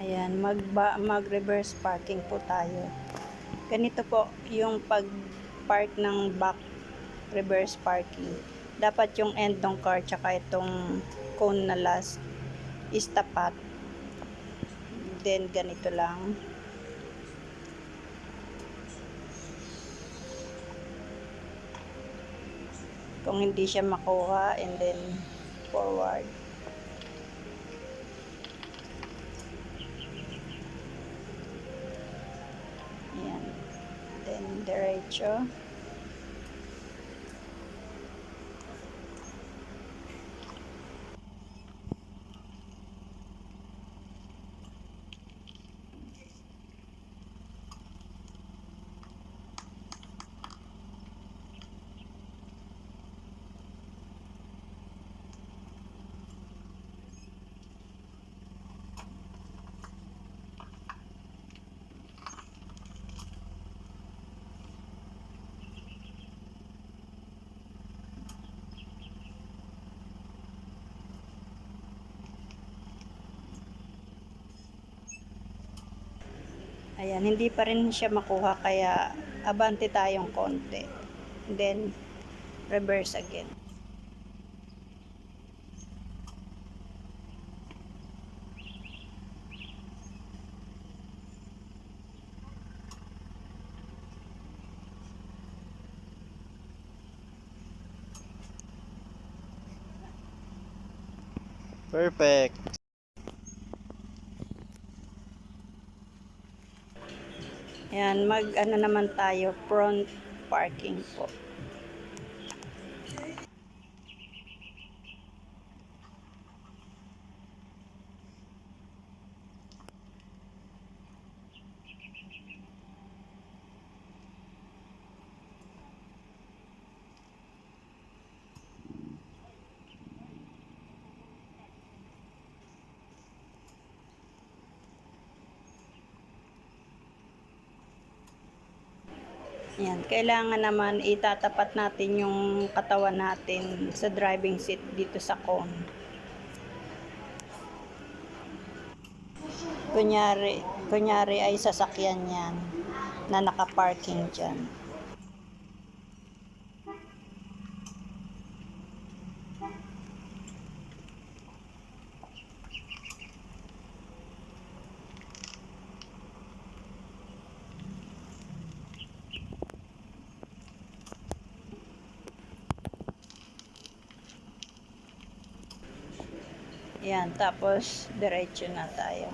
Ayan, mag-reverse parking po tayo. Ganito po yung pag-park ng back reverse parking. Dapat yung end ng car tsaka itong cone na last is tapat. Then ganito lang. Kung hindi siya makuha, and then forward. Ayan. Then diretso. Ayan, hindi pa rin siya makuha kaya abante tayong konti. Then, reverse again. Perfect. Ayan, mag-ano naman tayo, front parking po. Ayan, kailangan naman itatapat natin yung katawan natin sa driving seat dito sa cone. Kunyari ay sasakyan yan na nakaparking dyan. Ayan, tapos diretso na tayo.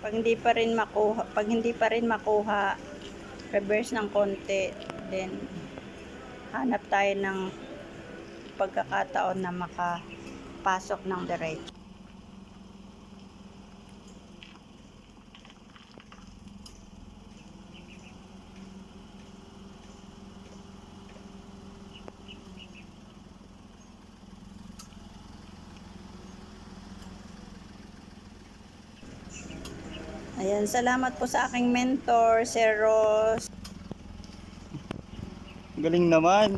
Pag hindi pa rin makuha, reverse ng konti, then hanap tayo ng pagkakataon na makapasok ng diretso. Ayan, salamat po sa aking mentor, Sir Ross. Galing naman.